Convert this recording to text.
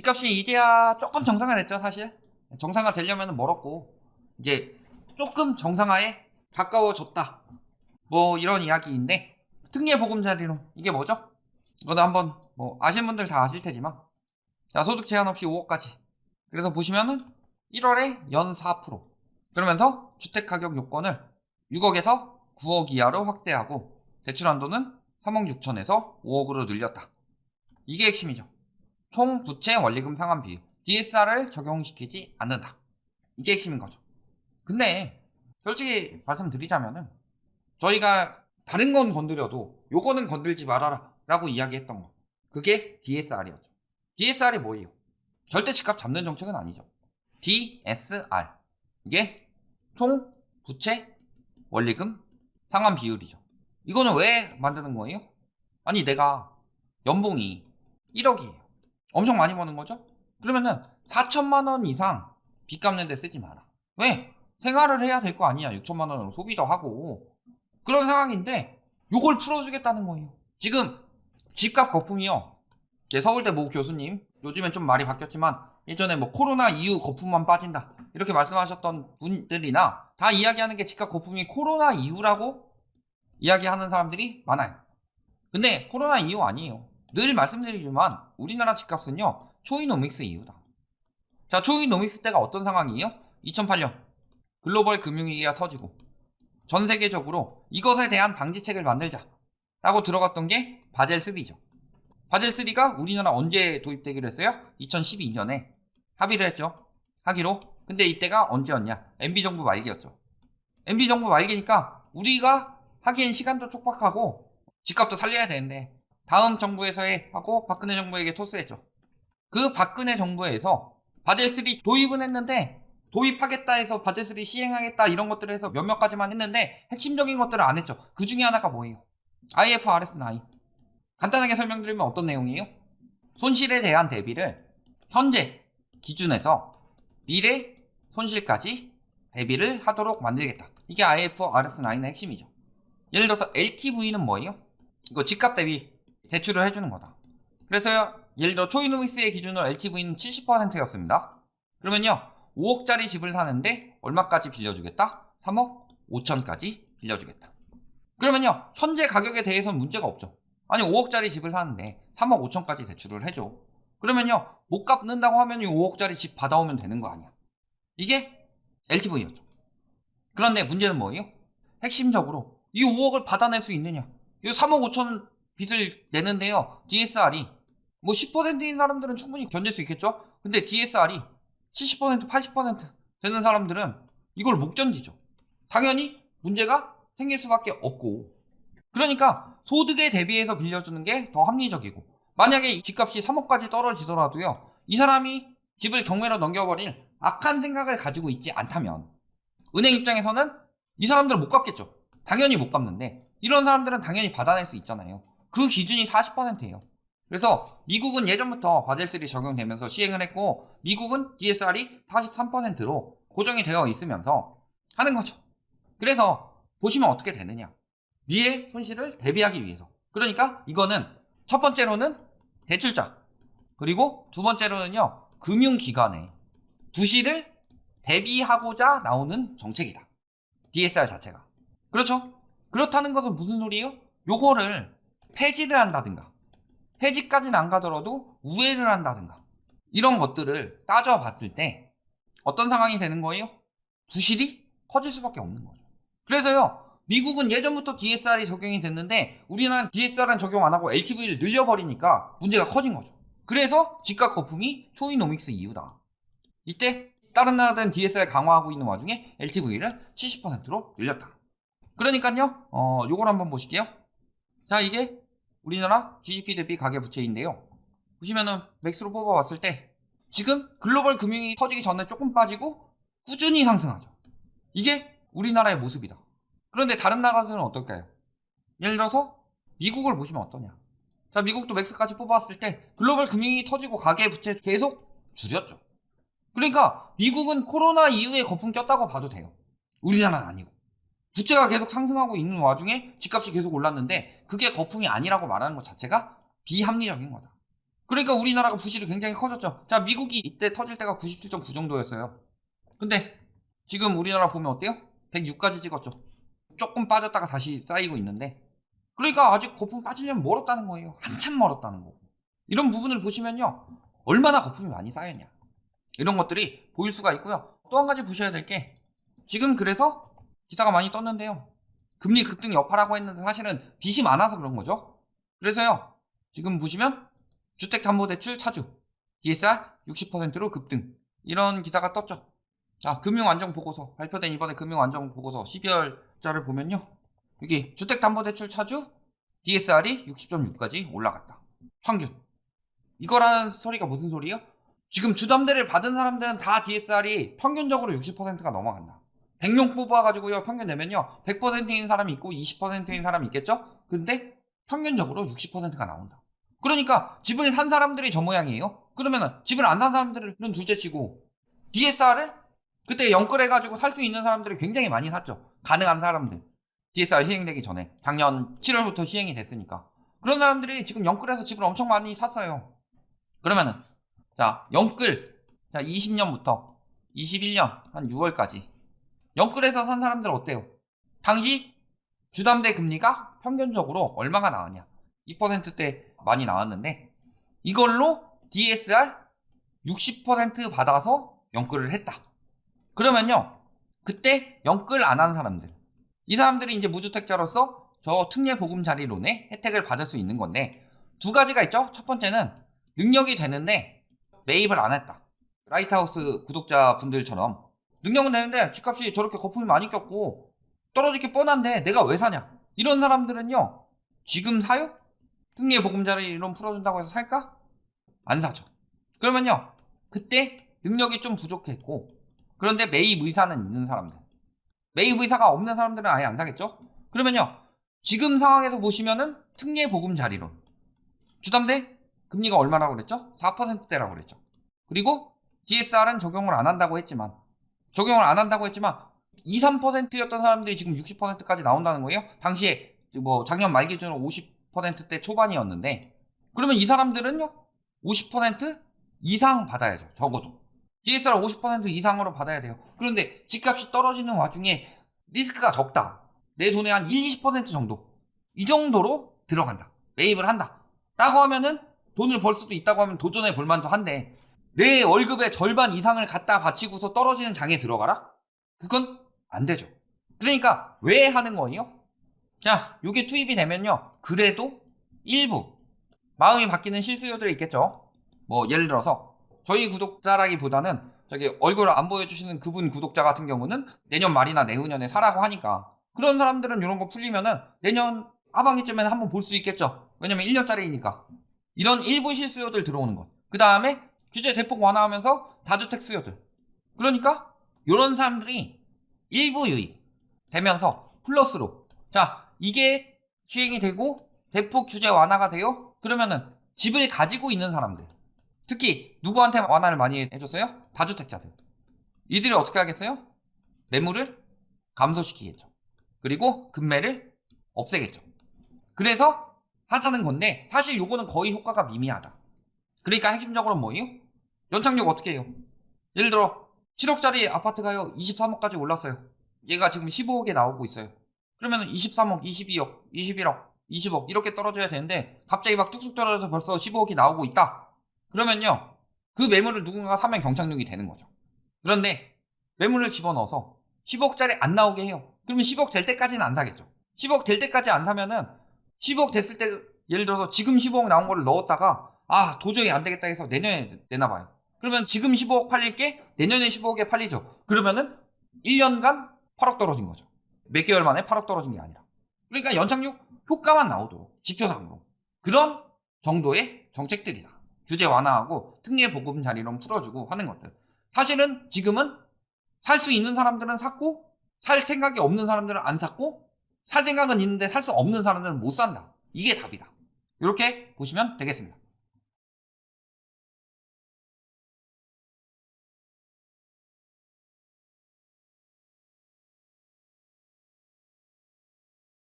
집값이 이제야 조금 정상화 됐죠, 사실. 정상화 되려면 멀었고, 이제 조금 정상화에 가까워졌다. 뭐 이런 이야기인데, 특례 보금자리론 이게 뭐죠? 이거는 한번 뭐 아시는 분들 다 아실 테지만, 자, 소득 제한 없이 5억까지. 그래서 보시면은 1월에 연 4%. 그러면서 주택가격 요건을 6억에서 9억 이하로 확대하고 대출 한도는 3억 6천에서 5억으로 늘렸다. 이게 핵심이죠. 총 부채 원리금 상환 비율 DSR을 적용시키지 않는다. 이게 핵심인 거죠. 근데 솔직히 말씀드리자면은 저희가 다른 건 건드려도 요거는 건들지 말아라 라고 이야기했던 거, 그게 DSR이었죠. DSR이 뭐예요? 절대 집값 잡는 정책은 아니죠. DSR, 이게 총 부채 원리금 상환 비율이죠. 이거는 왜 만드는 거예요? 아니, 내가 연봉이 1억이에요. 엄청 많이 버는 거죠? 그러면은 4천만 원 이상 빚 갚는 데 쓰지 마라. 왜? 생활을 해야 될 거 아니야. 6천만 원으로 소비도 하고. 그런 상황인데 요걸 풀어주겠다는 거예요. 지금 집값 거품이요. 서울대 모 교수님, 요즘엔 좀 말이 바뀌었지만 예전에 뭐 코로나 이후 거품만 빠진다 이렇게 말씀하셨던 분들이나 다 이야기하는 게 집값 거품이 코로나 이후라고 이야기하는 사람들이 많아요. 근데 코로나 이후 아니에요. 늘 말씀드리지만 우리나라 집값은요, 초이노믹스 이후다. 자, 초이노믹스 때가 어떤 상황이에요? 2008년 글로벌 금융위기가 터지고 전 세계적으로 이것에 대한 방지책을 만들자 라고 들어갔던 게 바젤 3죠. 바젤 3가 우리나라 언제 도입되기로 했어요? 2012년에 합의를 했죠. 하기로. 근데 이때가 언제였냐? MB정부 말기였죠. MB정부 말기니까 우리가 하기엔 시간도 촉박하고 집값도 살려야 되는데 다음 정부에서 하고 박근혜 정부에게 토스했죠. 그 박근혜 정부에서 바젤 3 도입은 했는데, 도입하겠다 해서 바젤 3 시행하겠다 이런 것들을 해서 몇몇 가지만 했는데 핵심적인 것들을 안 했죠. 그 중에 하나가 뭐예요? IFRS 9. 간단하게 설명드리면 어떤 내용이에요? 손실에 대한 대비를 현재 기준에서 미래 손실까지 대비를 하도록 만들겠다. 이게 IFRS 9의 핵심이죠. 예를 들어서 LTV는 뭐예요? 이거 집값 대비 대출을 해주는 거다. 그래서요, 예를 들어 초이노믹스의 기준으로 LTV는 70%였습니다. 그러면요, 5억짜리 집을 사는데 얼마까지 빌려주겠다? 3억 5천까지 빌려주겠다. 그러면요, 현재 가격에 대해서는 문제가 없죠. 아니, 5억짜리 집을 사는데 3억 5천까지 대출을 해줘. 그러면요, 못 갚는다고 하면 이 5억짜리 집 받아오면 되는 거 아니야. 이게 LTV였죠. 그런데 문제는 뭐예요? 핵심적으로 이 5억을 받아낼 수 있느냐? 이 3억 5천 빚을 내는데요, DSR이 뭐 10%인 사람들은 충분히 견딜 수 있겠죠? 근데 DSR이 70%, 80% 되는 사람들은 이걸 못 견디죠. 당연히 문제가 생길 수밖에 없고. 그러니까 소득에 대비해서 빌려주는 게 더 합리적이고, 만약에 집값이 3억까지 떨어지더라도요, 이 사람이 집을 경매로 넘겨버릴 악한 생각을 가지고 있지 않다면 은행 입장에서는 이 사람들은 못 갚겠죠. 당연히 못 갚는데 이런 사람들은 당연히 받아낼 수 있잖아요. 그 기준이 40%예요. 그래서 미국은 예전부터 바젤3 적용되면서 시행을 했고, 미국은 DSR이 43%로 고정이 되어 있으면서 하는 거죠. 그래서 보시면 어떻게 되느냐, 미래 손실을 대비하기 위해서. 그러니까 이거는 첫 번째로는 대출자, 그리고 두 번째로는요, 금융기관의 부실을 대비하고자 나오는 정책이다, DSR 자체가. 그렇죠? 그렇다는 것은 무슨 소리예요? 요거를 폐지를 한다든가, 폐지까지는 안 가더라도 우회를 한다든가, 이런 것들을 따져봤을 때 어떤 상황이 되는 거예요? 부실이 커질 수밖에 없는 거죠. 그래서요, 미국은 예전부터 DSR이 적용이 됐는데 우리나라는 DSR은 적용 안 하고 LTV를 늘려버리니까 문제가 커진 거죠. 그래서 집값 거품이 초이노믹스 이유다. 이때 다른 나라들은 DSR 강화하고 있는 와중에 LTV를 70%로 늘렸다. 그러니까요, 요걸 한번 보실게요. 자, 이게 우리나라 GDP 대비 가계부채인데요, 보시면은 맥스로 뽑아왔을 때 지금 글로벌 금융이 터지기 전에 조금 빠지고 꾸준히 상승하죠. 이게 우리나라의 모습이다. 그런데 다른 나라들은 어떨까요? 예를 들어서 미국을 보시면 어떠냐. 자, 미국도 맥스까지 뽑아왔을 때 글로벌 금융이 터지고 가계부채 계속 줄였죠. 그러니까 미국은 코로나 이후에 거품 꼈다고 봐도 돼요. 우리나라는 아니고. 부채가 계속 상승하고 있는 와중에 집값이 계속 올랐는데 그게 거품이 아니라고 말하는 것 자체가 비합리적인 거다. 그러니까 우리나라가 부실이 굉장히 커졌죠. 자, 미국이 이때 터질 때가 97.9 정도였어요. 근데 지금 우리나라 보면 어때요? 106까지 찍었죠. 조금 빠졌다가 다시 쌓이고 있는데, 그러니까 아직 거품 빠지려면 멀었다는 거예요. 한참 멀었다는 거고. 이런 부분을 보시면요, 얼마나 거품이 많이 쌓였냐, 이런 것들이 보일 수가 있고요. 또 한 가지 보셔야 될 게, 지금 그래서 기사가 많이 떴는데요, 금리 급등 여파라고 했는데 사실은 빚이 많아서 그런 거죠. 그래서요, 지금 보시면 주택담보대출 차주 DSR 60%로 급등, 이런 기사가 떴죠. 자, 금융안정보고서 발표된 이번에 금융안정보고서 12월자를 보면요, 여기 주택담보대출 차주 DSR이 60.6까지 올라갔다. 평균. 이거라는 소리가 무슨 소리예요? 지금 주담대를 받은 사람들은 다 DSR이 평균적으로 60%가 넘어간다. 100명 뽑아가지고요, 평균 내면요, 100%인 사람이 있고 20%인 사람이 있겠죠? 근데 평균적으로 60%가 나온다. 그러니까 집을 산 사람들이 저 모양이에요. 그러면은 집을 안 산 사람들은 둘째치고, DSR을 그때 연끌해가지고 살 수 있는 사람들이 굉장히 많이 샀죠. 가능한 사람들. DSR 시행되기 전에. 작년 7월부터 시행이 됐으니까. 그런 사람들이 지금 연끌해서 집을 엄청 많이 샀어요. 그러면은, 자, 연끌. 자, 20년부터 21년 한 6월까지. 연끌해서 산 사람들 어때요? 당시 주담대 금리가 평균적으로 얼마가 나왔냐? 2%대 많이 나왔는데, 이걸로 DSR 60% 받아서 연끌을 했다. 그러면요, 그때 연끌 안 한 사람들, 이 사람들이 이제 무주택자로서 저 특례보금자리론의 혜택을 받을 수 있는 건데, 두 가지가 있죠. 첫 번째는 능력이 되는데 매입을 안 했다. 라이트하우스 구독자분들처럼 능력은 되는데 집값이 저렇게 거품이 많이 꼈고 떨어질 게 뻔한데 내가 왜 사냐, 이런 사람들은요, 지금 사요? 특례보금자리론 풀어준다고 해서 살까? 안 사죠. 그러면요, 그때 능력이 좀 부족했고, 그런데 매입 의사는 있는 사람들, 매입 의사가 없는 사람들은 아예 안 사겠죠. 그러면요, 지금 상황에서 보시면은 특례보금자리론, 주담대 금리가 얼마라고 그랬죠? 4%대라고 그랬죠. 그리고 DSR은 적용을 안 한다고 했지만 2, 3%였던 사람들이 지금 60%까지 나온다는 거예요. 당시에 뭐 작년 말 기준으로 50%대 초반이었는데, 그러면 이 사람들은요, 50% 이상 받아야죠. 적어도 DSR 50% 이상으로 받아야 돼요. 그런데 집값이 떨어지는 와중에 리스크가 적다. 내 돈의 한 1, 20% 정도, 이 정도로 들어간다, 매입을 한다 라고 하면은, 돈을 벌 수도 있다고 하면 도전해 볼 만도 한데, 내 월급의 절반 이상을 갖다 바치고서 떨어지는 장에 들어가라? 그건 안 되죠. 그러니까 왜 하는 거예요? 자, 요게 투입이 되면요, 그래도 일부 마음이 바뀌는 실수요들이 있겠죠. 뭐 예를 들어서 저희 구독자라기보다는 저기 얼굴을 안 보여주시는 그분 구독자 같은 경우는 내년 말이나 내후년에 사라고 하니까, 그런 사람들은 이런 거 풀리면은 내년 하반기쯤에는 한번 볼 수 있겠죠. 왜냐면 1년짜리니까. 이런 일부 실수요들 들어오는 것. 그 다음에 규제 대폭 완화하면서 다주택 수요들. 그러니까 이런 사람들이 일부 유입 되면서 플러스로, 자, 이게 시행이 되고 대폭 규제 완화가 돼요. 그러면은 집을 가지고 있는 사람들, 특히 누구한테 완화를 많이 해줬어요? 다주택자들. 이들이 어떻게 하겠어요? 매물을 감소시키겠죠. 그리고 금매를 없애겠죠. 그래서 하자는 건데, 사실 요거는 거의 효과가 미미하다. 그러니까 핵심적으로는 뭐예요? 연착륙 어떻게 해요? 예를 들어 7억짜리 아파트가요 23억까지 올랐어요. 얘가 지금 15억에 나오고 있어요. 그러면 23억, 22억, 21억, 20억 이렇게 떨어져야 되는데, 갑자기 막 뚝뚝 떨어져서 벌써 15억이 나오고 있다. 그러면요, 그 매물을 누군가가 사면 경착륙이 되는 거죠. 그런데 매물을 집어넣어서 15억짜리 안 나오게 해요. 그러면 10억 될 때까지는 안 사겠죠. 10억 될 때까지 안 사면은 10억 됐을 때, 예를 들어서 지금 15억 나온 거를 넣었다가 도저히 안 되겠다 해서 내년에 내놔봐요. 그러면 지금 15억 팔릴 게 내년에 15억에 팔리죠. 그러면은 1년간 8억 떨어진 거죠. 몇 개월 만에 8억 떨어진 게 아니라. 그러니까 연착륙 효과만 나오도록 지표상으로 그런 정도의 정책들이다. 규제 완화하고 특례보금자리론 풀어주고 하는 것들. 사실은 지금은 살 수 있는 사람들은 샀고, 살 생각이 없는 사람들은 안 샀고, 살 생각은 있는데 살 수 없는 사람들은 못 산다. 이게 답이다. 이렇게 보시면 되겠습니다.